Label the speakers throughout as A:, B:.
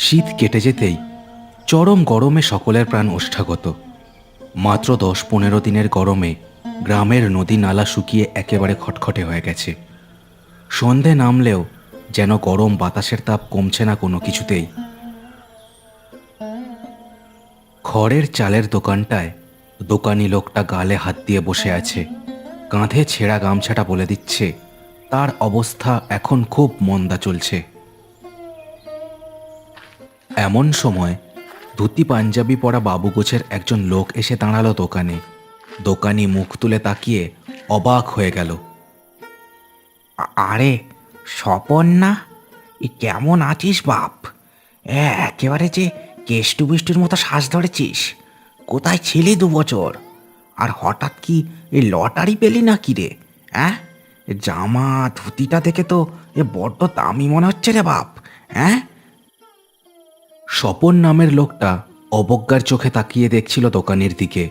A: শীত কেটে যেতেই চরম গরমে সকলের প্রাণ ওষ্ঠাগত। মাত্র 10-15 দিনের গরমে গ্রামের নদী নালা শুকিয়ে একেবারে খটখটে হয়ে গেছে। সন্ধে নামলেও যেন গরম বাতাসের তাপ কমছে না কোনো কিছুতেই। খড়ের চালের দোকানটায় দোকানি লোকটা গালে হাত দিয়ে বসে আছে। কাঁধে ছেঁড়া গামছাটা বলে দিচ্ছে তার অবস্থা এখন খুব মন্দা চলছে। এমন সময় ধুতি পাঞ্জাবি পরা বাবুগোছের একজন লোক এসে দাঁড়ালো দোকানে। দোকানি মুখ তুলে তাকিয়ে অবাক হয়ে গেল।
B: আরে স্বপন না? কেমন আছিস বাপ? একেবারে যে কেষ্টু বিষ্টুর মতো শ্বাস ধরেছিস। কোথায় ছিলি 2 বছর? আর হঠাৎ কি এই লটারি পেলি না কি রে? হ্যাঁ, জামা ধুতিটা দেখে তো বড্ড দামি মনে হচ্ছে রে বাপ। হ্যাঁ,
A: স্বপন নামের লোকটা অবজ্ঞার চোখে তাকিয়ে দেখছিল দোকানির দিকে।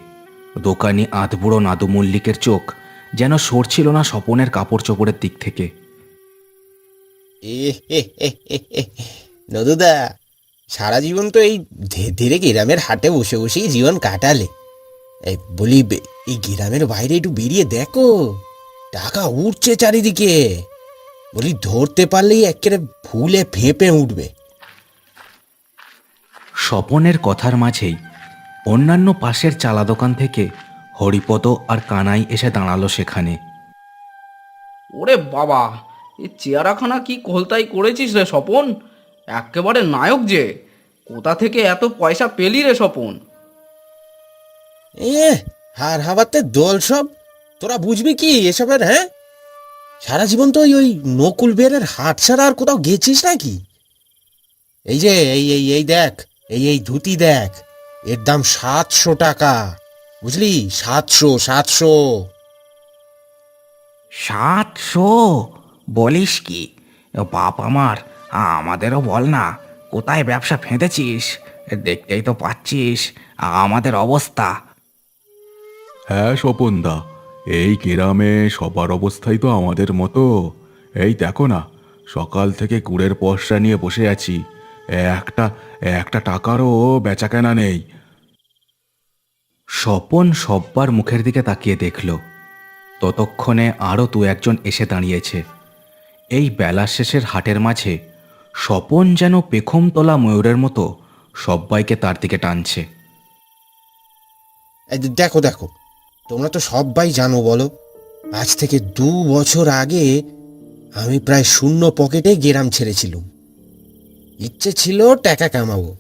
A: দোকানি আধবুড়ো নাদু মল্লিকের চোখ যেন সরছিল না স্বপনের কাপড় চোপড়ের দিক থেকে।
C: নদুদা, সারা জীবন তো এই ধীরে গ্রামের হাটে বসে বসেই জীবন কাটালে। এই বলি, এই গ্রামের বাইরে একটু বেরিয়ে দেখো, টাকা উঠছে চারিদিকে। বলি, ধরতে পারলেই একেবারে ফুলে ফেঁপে উঠবে।
A: স্বপনের কথার মাঝেই অন্যান্য পাশের চালা দোকান থেকে হরিপদ আর কানাই এসে দাঁড়ালো সেখানে।
D: ওরে বাবা, এ চেয়ারাখানা কি কলতাই করেছিস রে স্বপন? একেবারে নায়ক যে। কোথা থেকে এত পয়সা পেলি রে স্বপন?
C: হার হাবাতে দল সব, তোরা বুঝবি কি এসবের? হ্যাঁ, সারা জীবন তো ওই নকুল বেরের হাট ছাড়া আর কোথাও গেছিস নাকি? এই যে এই দেখ, এই ধুতি দেখ, এর দাম 700 টাকা, বুঝলি? 700।
B: 700 বলিস কি? বাপ আমার, আমাদেরও বল না, কোথায় ব্যবসা ফেঁদেছিস? দেখতেই তো পাচ্ছিস আমাদের অবস্থা।
E: হ্যাঁ স্বপনদা, এই গ্রামে সবার অবস্থাই তো আমাদের মতো। এই দেখো না, সকাল থেকে গুড়ের পয়সা নিয়ে বসে আছি, একটা একটা টাকারও বেচাকেনা নেই।
A: স্বপন সব্বার মুখের দিকে তাকিয়ে দেখল। ততক্ষণে আরও 2-1 এসে দাঁড়িয়েছে। এই বেলা শেষের হাটের মাঝে স্বপন যেন পেখম তোলা ময়ূরের মতো সব্বাইকে তার দিকে টানছে।
C: এই দেখো দেখো, তোমরা তো সবাই জানো, বলো, আজ থেকে 2 বছর আগে আমি প্রায় শূন্য পকেটে গ্রাম ছেড়েছিলাম। ইচ্ছে ছিল টাকা কামাবো,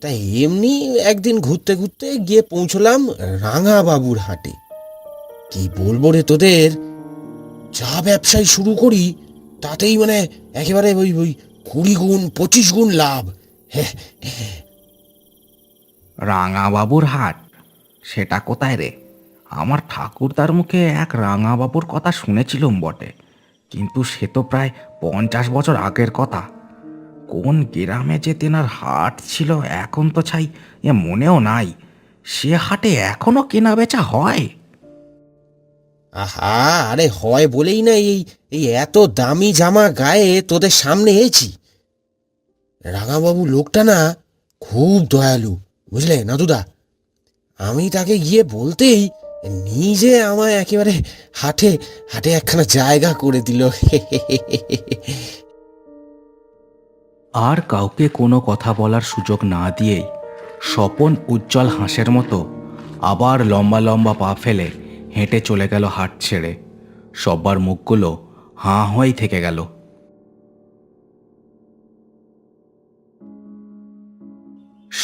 C: তাই এমনি একদিন ঘুরতে ঘুরতে গিয়ে পৌঁছলাম রাঙা বাবুর হাটে। কি বলবো রে তোদের, যা ব্যবসায় শুরু করি তাতেই মানে একেবারে ওই 20 গুণ 25 গুণ লাভ।
B: রাঙাবাবুর হাট? সেটা কোথায় রে? আমার ঠাকুরদার মুখে এক রাঙাবাবুর কথা শুনেছিলুম বটে, কিন্তু সে তো প্রায় 50 বছর আগের কথা। কোন গ্রামে যে তেনার হাট ছিল এখন তো ছাই মনেও নাই। সে হাটে এখনো কেনা বেচা হয়?
C: আহা, আরে হয় বলেই না এই এই এত দামি জামা গায়ে তোদের সামনে এসেছি। রাঙাবাবু লোকটা না খুব দয়ালু, বুঝলে নাদুদা? আমি তাকে গিয়ে বলতেই নিজে আমায় একেবারে হাটে হাটে একখানা জায়গা করে দিল।
A: আর কাউকে কোনো কথা বলার সুযোগ না দিয়েই স্বপন উজ্জ্বল হাঁসের মতো আবার লম্বা লম্বা পা ফেলে হেঁটে চলে গেল হাট ছেড়ে। সব্বার মুখগুলো হাঁ হয়েই থেকে গেল।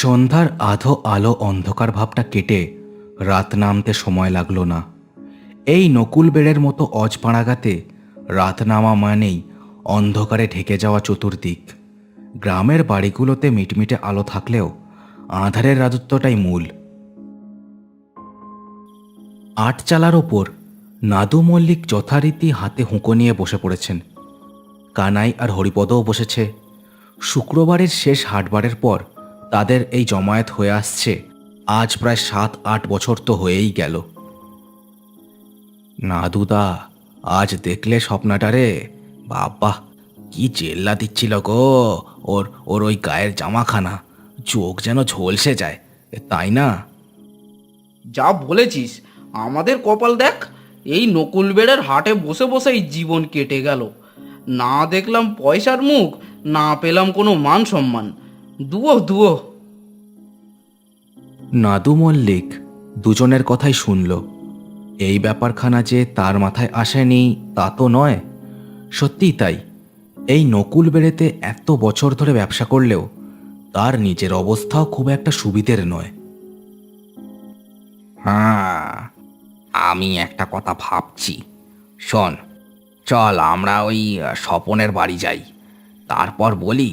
A: সন্ধ্যার আধো আলো অন্ধকার ভাবটা কেটে রাত নামতে সময় লাগলো না। এই নকুল বেড়ের মতো অজপাড়াগাতে রাত নামা মানেই অন্ধকারে ঢেকে যাওয়া চতুর্দিক। গ্রামের বাড়িগুলোতে মিটমিটে আলো থাকলেও আঁধারের রাজত্বটাই মূল। আটচালার ওপর নাদু মল্লিক যথারীতি হাতে হুঁকো নিয়ে বসে পড়েছেন। কানাই আর হরিপদও বসেছে। শুক্রবারের শেষ হাটবারের পর তাদের এই জমায়েত হয়ে আসছে আজ প্রায় 7-8 বছর তো হয়েই গেল। নাদুদা, আজ দেখলে স্বপ্নটারে? বাবা,
B: কি চেল্লা দিচ্ছিল গো! ওর ওর ওই গায়ের জামাখানা চোখ যেন ঝলসে যায়, তাই না?
D: যা বলেছিস, আমাদের কপাল দেখ, এই নকুল বেড়ের হাটে বসে বসেই জীবন কেটে গেল। না দেখলাম পয়সার মুখ, না পেলাম কোনো মান সম্মান। দুয়ো দুয়ো।
A: নাদু মল্লিক দুজনের কথাই শুনল। এই ব্যাপারখানা যে তার মাথায় আসেনি তা তো নয়। সত্যিই তাই, এই নকুল বেড়েতে এত বছর ধরে ব্যবসা করলেও তার নিজের অবস্থাও খুব একটা সুবিধের নয়।
B: হ্যাঁ, আমি একটা কথা ভাবছি। শোন, চল আমরা ওই স্বপনের বাড়ি যাই, তারপর বলি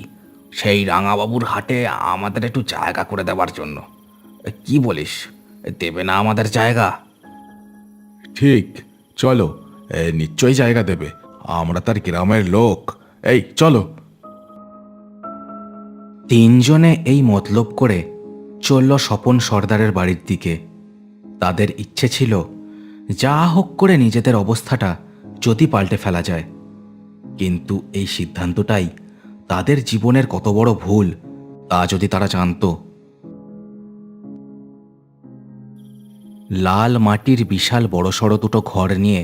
B: সেই রাঙাবাবুর হাটে আমাদের একটু জায়গা করে দেওয়ার জন্য। কি বলিস, দেবে না আমাদের জায়গা?
E: ঠিক, চলো। নিশ্চয়ই জায়গা দেবে, আমরা তার গ্রামের লোক। এই চলো।
A: তিনজনে এই মতলব করে চলল স্বপন সর্দারের বাড়ির দিকে। তাদের ইচ্ছে ছিল যা হোক করে নিজেদের অবস্থাটা যদি পাল্টে ফেলা যায়, কিন্তু এই সিদ্ধান্তটাই তাদের জীবনের কত বড় ভুল তা যদি তারা জানত। লাল মাটির বিশাল বড়সড় দুটো ঘর নিয়ে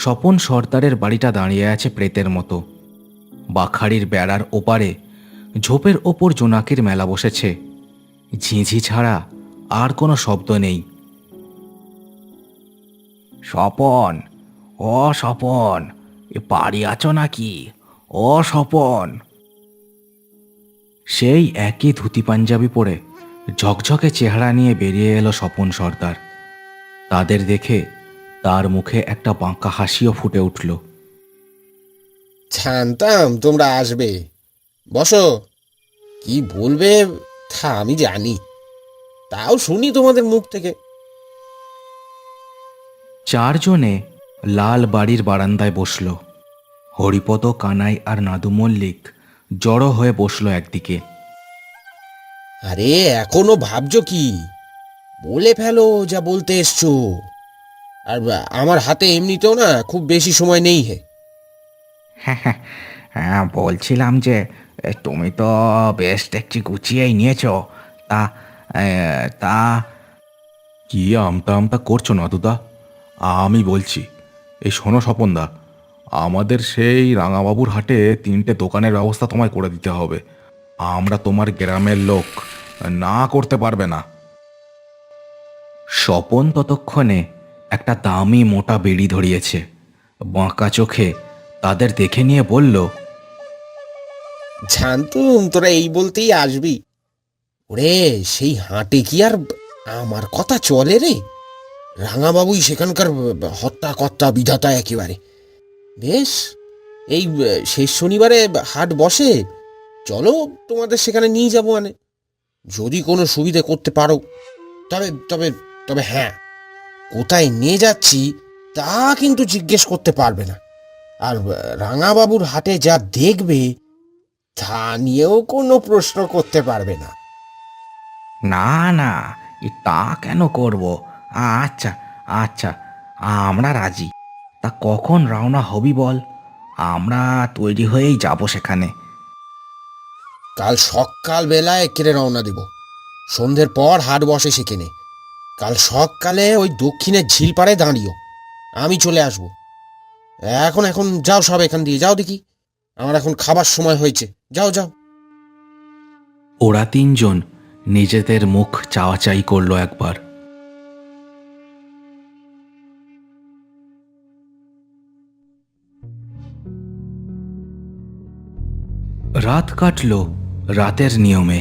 A: স্বপন সর্দারের বাড়িটা দাঁড়িয়ে আছে প্রেতের মতো। বাখাড়ির বেড়ার ওপারে ঝোপের ওপর জোনাকির মেলা বসেছে। ঝিঁঝি ছাড়া আর কোনো শব্দ নেই।
B: স্বপন, ও স্বপন, এ বাড়ি আছো নাকি? ও স্বপন!
A: সেই একই ধুতি পাঞ্জাবি পরে ঝকঝকে চেহারা নিয়ে বেরিয়ে এলো স্বপন সর্দার। তাদের দেখে তার মুখে একটা বাঁকা হাসিও ফুটে উঠল।
C: জানতাম তোমরা আসবে। বসো। কি বলবে তা আমি জানি, তাও শুনি তোমাদের মুখ থেকে।
A: চারজনে লাল বাড়ির বারান্দায় বসল। হরিপদ, কানাই আর নাদু মল্লিক জড়ো হয়ে বসলো একদিকে।
C: আরে এখনো ভাবছো কি? বলে ফেলো যা বলতে এসছো। আর আমার হাতে এমনিতেও না খুব বেশি সময় নেই।
B: হ্যাঁ, বলছিলাম যে তুমি তো বেশ দেখছি গুছিয়েই নিয়েছো। তা তা
E: কি আমতা আমতা করছো নাদুদা? আমি বলছি, এই শোনো স্বপনদা, আমাদের সেই রাঙাবাবুর হাটে 3টে দোকানের ব্যবস্থা তোমায় করে দিতে হবে। আমরা তোমার গ্রামের লোক, না করতে পারবে না।
A: স্বপন ততক্ষণে একটা দামি মোটা বেড়ি ধরিয়েছে। বাঁকা চোখে তাদের দেখে নিয়ে বলল,
C: জানতুম তোরা এই বলতেই আসবি। ওরে সেই হাটে কি আর আমার কথা চলে রে? রাঙাবাবুই সেখানকার হত্যাকর্তা বিধাতা একেবারে। বেশ, এই শেষ শনিবারে হাট বসে, চলো তোমাদের সেখানে নিয়ে যাবো। মানে যদি কোনো সুবিধে করতে পারো, তবে তবে তবে হ্যাঁ, কোথায় নিয়ে যাচ্ছি তা কিন্তু জিজ্ঞেস করতে পারবে না। আর রাঙাবাবুর হাটে যা দেখবে তা নিয়েও কোনো প্রশ্ন করতে পারবে না।
B: না না, তা কেন করব? আচ্ছা আচ্ছা, আমরা রাজি। তা কখন রওনা হবি বল, আমরা তৈরি হয়েই যাব সেখানে।
C: কাল সকাল বেলায় কেড়ে রওনা দেব। সন্ধ্যের পর হাট বসে সেখানে। কাল সকালে ওই দক্ষিণের ঝিলপাড়ে দাঁড়িও, আমি চলে আসব। এখন এখন যাও, সব এখান দিয়ে যাও দেখি, আমার এখন খাবার সময় হয়েছে। যাও যাও।
A: ওরা তিনজন নিজেদের মুখ চাওয়াচাই করলো একবার। রাত কাটল রাতের নিয়মে।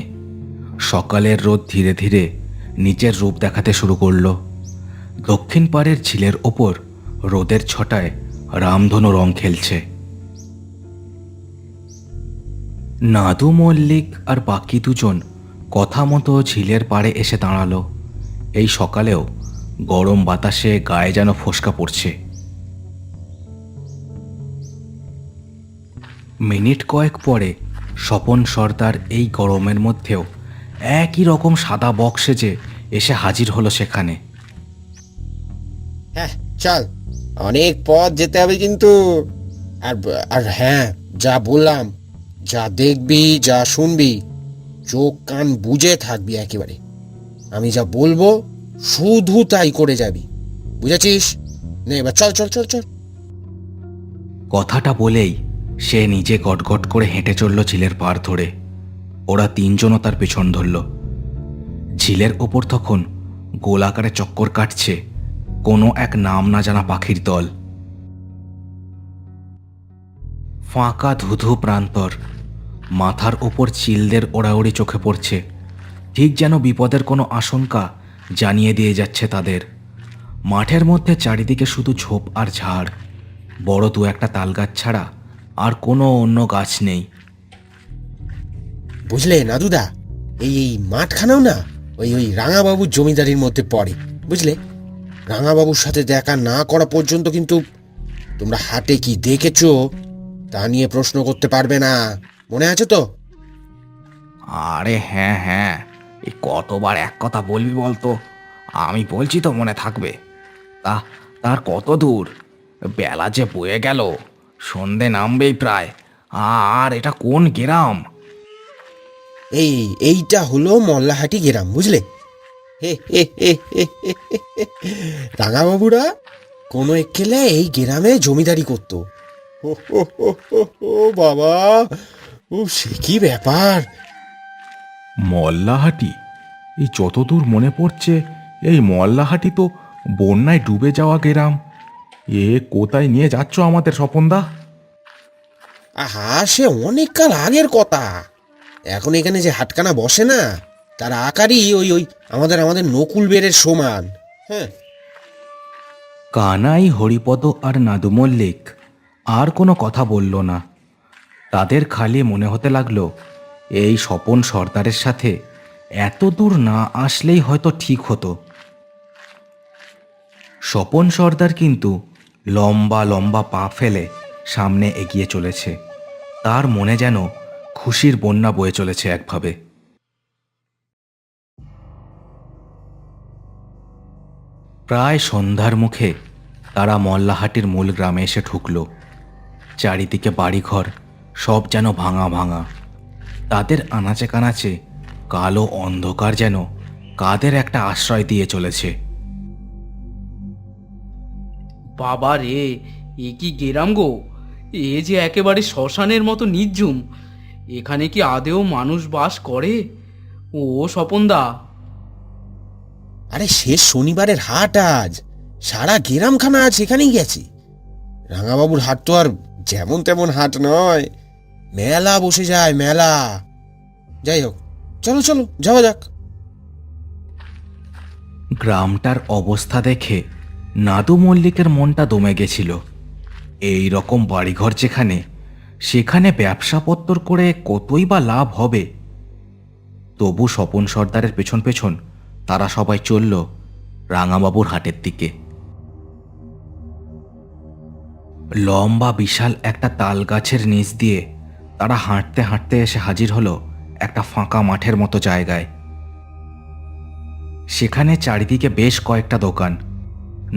A: সকালের রোদ ধীরে ধীরে নিজের রূপ দেখাতে শুরু করলো। দক্ষিণ পাড়ের ঝিলের ওপর রোদের ছটায় রামধনু রং খেলছে। নাদু মল্লিক আর বাকি দুজন কথা মতো ঝিলের পাড়ে এসে দাঁড়ালো। এই সকালেও গরম বাতাসে গায়ে যেন ফোসকা পড়ছে। মিনিট কয়েক পরে স্বপন সর্দার এই গরমের মধ্যেও একই রকম সাদা বক্সে যে এসে হাজির হলো সেখানে।
C: হ্যাঁ চল, অনেক পথ যেতে হবে কিন্তু। আর আর হ্যাঁ, যা বললাম, যা দেখবি, যা শুনবি, চোখ কান বুজে থাকবি একেবারে। আমি যা বলবো শুধু তাই করে যাবি, বুঝেছিস? নে এবার চল চল চল চল।
A: কথাটা বলেই সে নিজে গটগট করে হেঁটে চলল ঝিলের পাড় ধরে। ওরা তিনজনও তার পেছন ধরল। ঝিলের ওপর তখন গোলাকারে চক্কর কাটছে কোনো এক নাম না জানা পাখির দল। ফাঁকা ধুধু প্রান্তর, মাথার ওপর চিলদের ওড়াউড়ি চোখে পড়ছে, ঠিক যেন বিপদের কোনো আশঙ্কা জানিয়ে দিয়ে যাচ্ছে তাদের। মাঠের মধ্যে চারিদিকে শুধু ঝোপ আর ঝাড়, বড় দু একটা তালগাছ ছাড়া আর কোনো অন্য গাছ নেই।
C: বুঝলে নাদুদা, এই এই মাঠখানাও না ওই ওই রাঙাবাবুর জমিদারির মধ্যে পড়ে, বুঝলে? রাঙাবাবুর সাথে দেখা না করা পর্যন্ত কিন্তু তোমরা হাটে কি দেখেছো তা নিয়ে প্রশ্ন করতে পারবে না, মনে আছে তো?
B: আরে হ্যাঁ হ্যাঁ, এই কতবার এক কথা বলবি বলতো? আমি বলছি তো মনে থাকবে। তার কত দূর? বেলা যে বয়ে গেল, সন্ধে নামবেই প্রায়। আর এটা কোন গ্রাম?
C: এইটা হলো মল্লাহাটি গ্রাম, বুঝলে? হে হে হে হে হে হে হে। রাঙাবাবুরা কোনো একেলে এই গ্রামে জমিদারি করতো। ও হো হো হো হো, বাবা, ও সে কি ব্যাপার!
E: মল্লাহাটি? এই যতদূর মনে পড়ছে, এই মল্লাহাটি তো বন্যায় ডুবে যাওয়া গ্রাম। এ কোথায় নিয়ে যাচ্ছ আমাদের স্বপনদা?
C: আহা, সে অনেক কাল আগের কথা। এখন এখানে যে হাটখানা বসে না, তার আকারই ওই ওই আমাদের আমাদের নকুল বেড়ের সমান। হ্যাঁ,
A: কানাই, হরিপদ আর নাদু মল্লিক আর কোনো কথা বলল না। তাদের খালি মনে হতে লাগলো এই স্বপন সর্দারের সাথে এত দূর না আসলেই হয়তো ঠিক হতো। স্বপন সর্দার কিন্তু লম্বা লম্বা পা ফেলে সামনে এগিয়ে চলেছে। তার মনে যেন খুশির বন্যা বয়ে চলেছে একভাবে। প্রায় সন্ধ্যার মুখে তারা মল্লাহাটির মূল গ্রামে এসে ঢুকল। চারিদিকে বাড়িঘর, সব যেন ভাঙা ভাঙা। তাদের আনাচে কানাচে কালো অন্ধকার যেন কাদের একটা আশ্রয় দিয়ে চলেছে।
D: বাবা রে, এ কি গেরাম গো! এ যে একেবারে শ্মশানের মতো নির্জুম। এখানে কি আদেও মানুষ বাস করে? ও স্বপনদা,
C: আরে শেষ শনিবারের হাট আজ, সারা গ্রামখানা আজ সেখানেই গেছে। রাঙাবাবুর হাট তো আর যেমন তেমন হাট নয়, মেলা বসে যায়, মেলা। যাই হোক, চলো চলো যাওয়া যাক।
A: গ্রামটার অবস্থা দেখে নাদু মল্লিকের মনটা দমে গেছিল। এই রকম বাড়িঘর যেখানে, সেখানে ব্যবসাপত্তর করে কতই বা লাভ হবে। তবু স্বপন সর্দারের পেছন পেছন তারা সবাই চলল রাঙাবাবুর হাটের দিকে। লম্বা বিশাল একটা তাল গাছের নিচ দিয়ে তারা হাঁটতে হাঁটতে এসে হাজির হলো একটা ফাঁকা মাঠের মতো জায়গায়। সেখানে চারিদিকে বেশ কয়েকটা দোকান।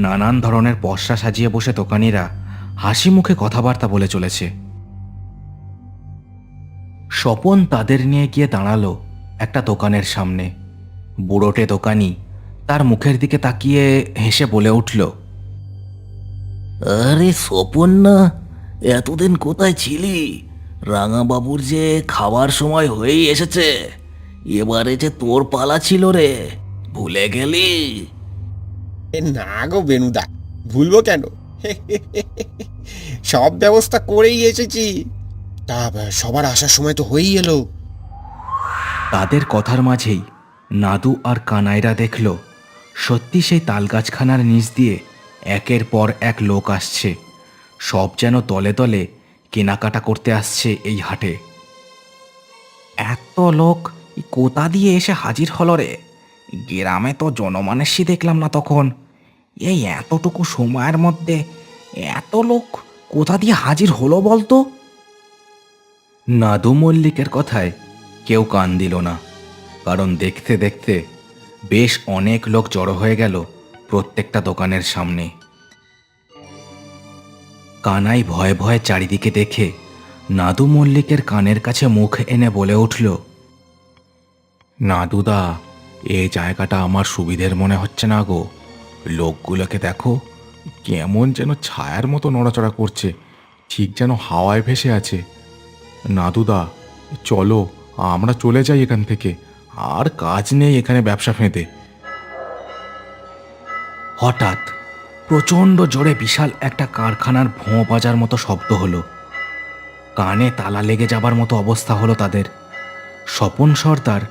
A: নানান ধরনের পসরা সাজিয়ে বসে দোকানিরা হাসি মুখে কথাবার্তা বলে চলেছে। স্বপন তাদের নিয়ে গিয়ে দাঁড়ালো একটা দোকানের সামনে। বুড়োটে দোকানি তার মুখের দিকে তাকিয়ে হেসে বলে উঠল,
B: আরে স্বপন না, এতদিন কোথায় ছিলি? রাঙাবাবুর যে খাবার সময় হয়েই এসেছে, এবারে যে তোর পালা ছিল রে, ভুলে গেলি?
C: না গো বেনুদা, ভুলবো কেন? সব ব্যবস্থা করেই এসেছি। তা সবার আসার সময় তো হয়েই এলো।
A: তাদের কথার মাঝেই নাদু আর কানাইরা দেখল সত্যি সেই তালগাছখানার নিচ দিয়ে একের পর এক লোক আসছে। সব যেন তলে তলে কেনাকাটা করতে আসছে এই হাটে।
B: এত লোক কোথা দিয়ে এসে হাজির হলো রে? গ্রামে তো জনমানুষই দেখলাম না তখন। এই এতটুকু সময়ের মধ্যে এত লোক কোথা দিয়ে হাজির হলো বলতো?
A: নাদু মল্লিকের কথায় কেউ কান দিল না, কারণ দেখতে দেখতে বেশ অনেক লোক জড়ো হয়ে গেল প্রত্যেকটা দোকানের সামনে। কানাই ভয়ে ভয়ে চারিদিকে দেখে নাদু মল্লিকের কানের কাছে মুখ এনে বলে উঠল,
E: নাদুদা, এই জায়গাটা আমার সুবিধের মনে হচ্ছে না গো। লোকগুলোকে দেখো, কেমন যেন ছায়ার মতো নড়াচড়া করছে, ঠিক যেন হাওয়ায় ভেসে আছে। নাদুদা, চলো আমরা চলে যাই এখান থেকে, আর কাজ নেই এখানে ব্যবসা ফেঁদে।
A: হঠাৎ প্রচণ্ড জোরে বিশাল একটা কারখানার ভোঁ বাজার মতো শব্দ হলো। কানে তালা লেগে যাবার মতো অবস্থা হলো তাদের। স্বপন সর্দার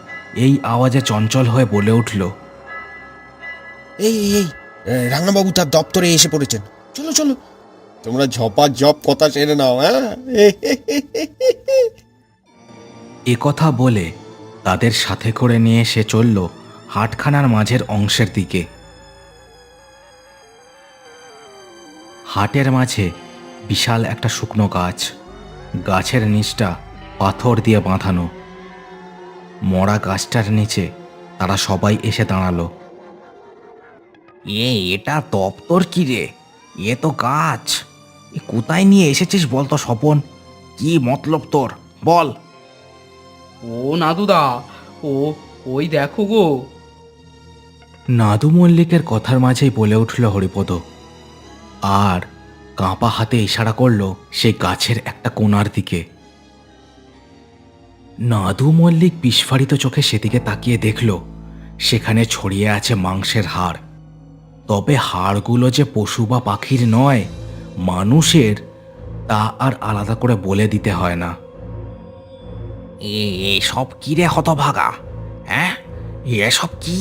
A: এই আওয়াজে চঞ্চল হয়ে বলে উঠল,
C: এই রাঙাবাবু তার দপ্তরে এসে পড়েছেন, চলো চলো, তোমরা ঝপাঝপ কথা সেরে নাও। হ্যাঁ,
A: এ কথা বলে তাদের সাথে করে নিয়ে সে চলল হাটখানার মাঝের অংশের দিকে। হাটের মাঝে বিশাল একটা শুকনো গাছ, গাছের নিচটা পাথর দিয়ে বাঁধানো। মরা গাছটার নিচে তারা সবাই এসে দাঁড়ালো।
B: এটা দপ্তর কি রে? এ তো গাছ। কোথায় নিয়ে এসেছিস বলতো স্বপন? কি মতলব তোর, বল।
D: ও নাদুদা, ওই দেখো গো।
A: নাদু মল্লিকের কথার মাঝেই বলে উঠল হরিপদ, আর কাঁপা হাতে ইশারা করল সেই গাছের একটা কোণার দিকে। নাদু মল্লিক বিস্ফারিত চোখে সেদিকে তাকিয়ে দেখল সেখানে ছড়িয়ে আছে মাংসের হাড়। তবে হাড়গুলো যে পশু বা পাখির নয়, মানুষের, তা আর আলাদা করে বলে দিতে হয় না।
B: এসব কি রে হতভাগা? হ্যাঁ, এসব কি?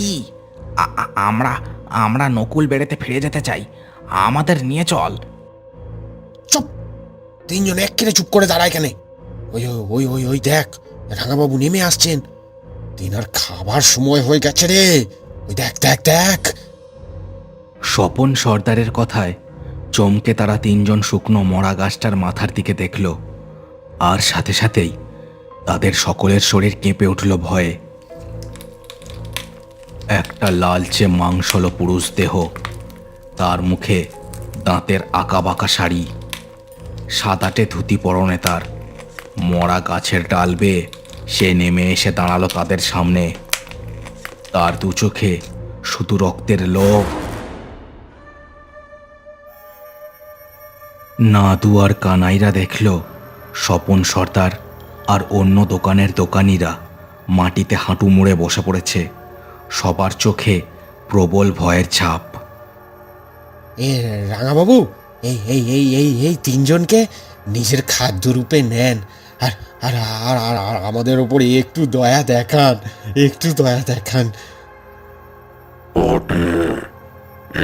B: আমরা আমরা নকুল বেড়েতে ফিরে যেতে চাই, আমাদের নিয়ে চল।
C: চুপ, তিনজন এক্কেরে চুপ করে দাঁড়ায় কেন? ওই ওই ওই ওই দেখ, রাঙাবাবু নেমে আসছেন। তিনার খাবার সময় হয়ে গেছে রে। ওই দেখ দেখ দেখ।
A: স্বপন সর্দারের কথায় চমকে তারা তিনজন শুকনো মরা গাছটার মাথার দিকে দেখল, আর সাথে সাথেই তাদের সকলের শরীর কেঁপে উঠল ভয়ে। একটা লালচে মাংসল পুরুষ দেহ, তার মুখে দাঁতের আঁকাবাঁকা শাড়ি, সাদাটে ধুতি পরনে তার। মরা গাছের ডাল বেয়ে সে নেমে এসে দাঁড়ালো তাদের সামনে। তার দু চোখে শুধু রক্তের লোভ। নাদু আর কানাইরা দেখল স্বপন সর্দার আর অন্য দোকানের দোকানিরা মাটিতে হাঁটু মুড়ে বসে পড়েছে। সবার চোখে প্রবল ভয়ের ছাপ।
C: এ রাঙাবাবু, এই এই এই এই এই তিনজনকে নিজের খাদ্যরূপে নেন, আর আর আর আর আর আমাদের ওপরে একটু দয়া দেখান, একটু দয়া দেখান।
E: বটে,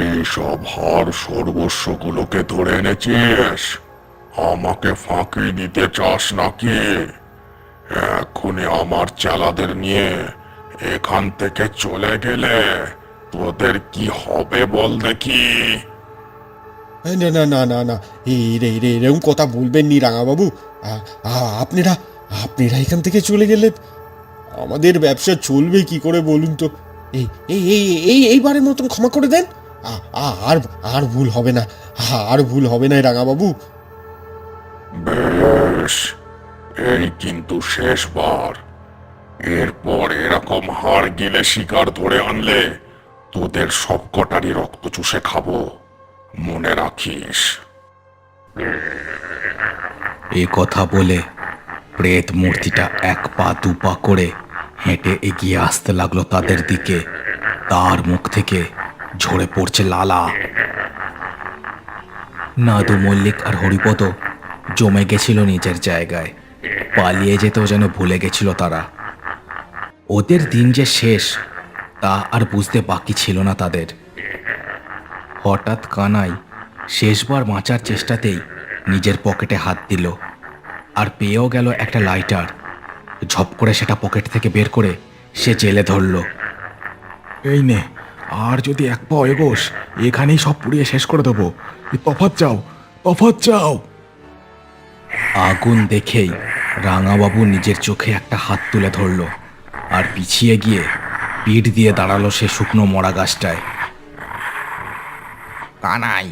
E: এইসব হার সর্বস্বগুলোকে ধরে এনেছিস? আমাকে ফাঁকি দিতে চাস নাকি? এখনই আমার চেলাদের নিয়ে এখান থেকে চলে গেলে তোদের কি হবে বল দেখি।
C: না না না না না, এরকম কথা বলবেন নি রাঙাবাবু। আপনারা আপনারা এখান থেকে চলে গেলে আমাদের ব্যবসা চলবে কি করে বলুন তো? এই এই এই এই এইবারের মতন ক্ষমা করে দেন। আর আর ভুল হবে না, আর ভুল হবে না রাঙাবাবু।
E: বেশ, এই কিন্তু শেষবার। এরপর এরকম হাড় গিলে শিকার ধরে আনলে তোদের সবকটারই রক্ত চুষে খাবো, মনে রাখিস।
A: এ কথা বলে প্রেত মূর্তিটা এক পা দু পা করে হেঁটে এগিয়ে আসতে লাগলো তাদের দিকে। তার মুখ থেকে ঝরে পড়ছে লালা। নাদু মল্লিক আর হরিপদ জমে গেছিল নিজের জায়গায়। পালিয়ে যেতেও যেন ভুলে গেছিল তারা। ওদের দিন যে শেষ তা আর বুঝতে বাকি ছিল না তাদের। হঠাৎ কানাই শেষবার বাঁচার চেষ্টাতেই নিজের পকেটে হাত দিল, আর পেয়েও গেল একটা লাইটার। ঝপ করে সেটা পকেট থেকে বের করে সে জেলে ধরল।
E: এই নে, আর যদি এক পা এগোস এখানেই সব পুড়িয়ে শেষ করে দেবো। তফাৎ চাও, তফাৎ চাও।
A: আগুন দেখেই রাঙাবাবু নিজের চোখে একটা হাত তুলে ধরল, আর পিছিয়ে গিয়ে পিঠ দিয়ে দাঁড়ালো সে শুকনো মরা গাছটায়।
B: কানাই,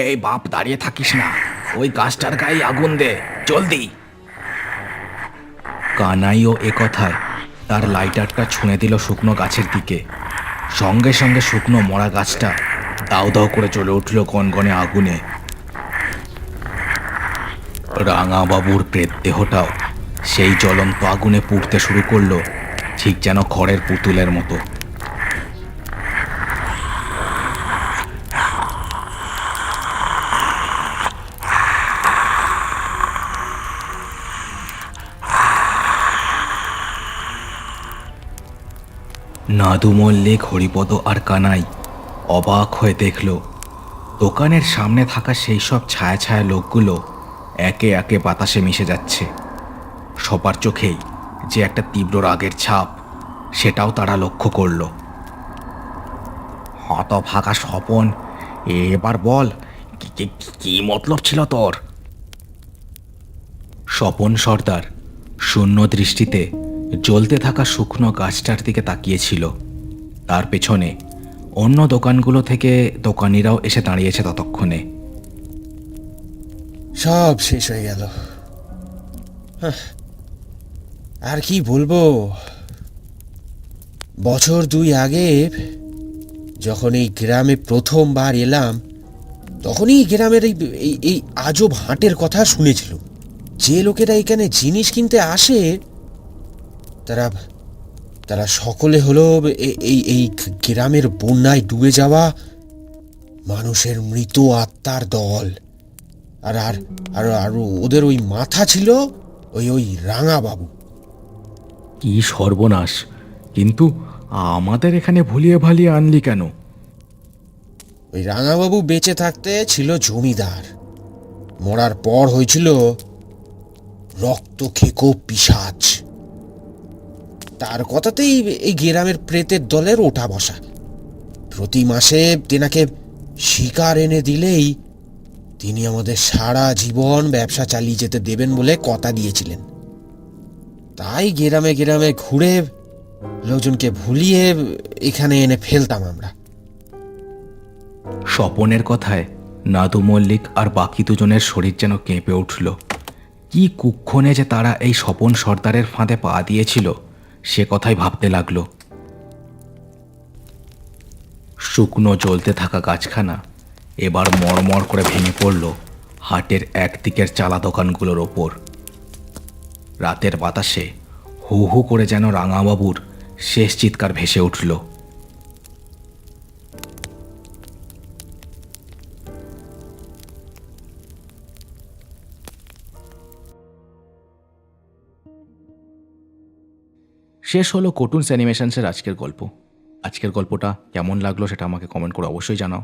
B: এই বাপ দাঁড়িয়ে থাকিস না, ওই গাছটার গায়ে আগুন দে, জলদি।
A: কানাইও একথায় তার লাইটারটা ছুঁড়ে দিল শুকনো গাছের দিকে। সঙ্গে সঙ্গে শুকনো মরা গাছটা দাউ দাউ করে চলে উঠল গনগনে আগুনে। রাঙাবাবুর প্রেত দেহটাও সেই জ্বলন্ত আগুনে পুড়তে শুরু করলো, ঠিক যেন খড়ের পুতুলের মতো। নাদু মল্লিক, হরিপদ আর কানাই অবাক হয়ে দেখল দোকানের সামনে থাকা সেই সব ছায়া ছায়া লোকগুলো একে একে বাতাসে মিশে যাচ্ছে। সবার চোখেই যে একটা তীব্র রাগের ছাপ, সেটাও তারা লক্ষ্য করল।
B: হতভাগা স্বপন, এবার বল কি মতলব ছিল তোর?
A: স্বপন সর্দার শূন্য দৃষ্টিতে জ্বলতে থাকা শুকনো গাছটার দিকে তাকিয়েছিল। তার পেছনে অন্য দোকানগুলো থেকে দোকানিরাও এসে দাঁড়িয়েছে ততক্ষণে।
C: সব শেষ হয়ে গেল। আর কি বলবো, বছর 2 আগে যখন এই গ্রামে প্রথমবার এলাম, তখনই গ্রামের এই আজব হাটের কথা শুনেছিলাম। যে লোকেরা এখানে জিনিস কিনতে আসে তারা তারা সকলে হলো এই গ্রামের বন্যায় ডুবে যাওয়া মানুষের মৃত আত্মার দল। আর আর আর আর ওদের ওই মাথা ছিল ওই রাঙাবাবু।
A: কি সর্বনাশ! কিন্তু আমাদের এখানে ভুলিয়ে ভালিয়ে আনলি কেন?
C: ওই রাঙাবাবু বেঁচে থাকতে ছিল জমিদার, মরার পর হয়েছিল রক্ত খেকো পিশাচ। তার কথাতেই এই গ্রামের প্রেতের দলের ওঠা বসা। প্রতি মাসে তেনাকে শিকার এনে দিলেই তিনি আমাদের সারা জীবন ব্যবসা চালিয়ে যেতে দেবেন বলে কথা দিয়েছিলেন। তাই গ্রামে গ্রামে ঘুরে লোকজনকে ভুলিয়ে এখানে এনে ফেলতাম আমরা।
A: স্বপনের কথায় নাদু মল্লিক আর বাকি দুজনের শরীর যেন কেঁপে উঠল। কি কুক্ষণে যে তারা এই স্বপন সর্দারের ফাঁদে পা দিয়েছিল, সে কথাই ভাবতে লাগলো। শুকনো জ্বলতে থাকা গাছখানা এবার মড়মড় করে ভেঙে পড়ল হাটের একদিকের চালা দোকানগুলোর ওপর। রাতের বাতাসে হু হু করে যেন রাঙাবাবুর শেষ চিৎকার ভেসে উঠল। শেষ হলো কার্টুনস অ্যানিমেশনসের আজকের গল্প। আজকের গল্পটা কেমন লাগলো সেটা আমাকে কমেন্ট করে অবশ্যই জানাও।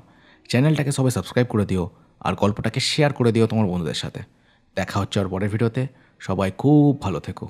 A: চ্যানেলটাকে সবাই সাবস্ক্রাইব করে দিও আর গল্পটাকে শেয়ার করে দিও তোমার বন্ধুদের সাথে। দেখা হচ্ছে আর পরের ভিডিওতে। সবাই খুব ভালো থেকো।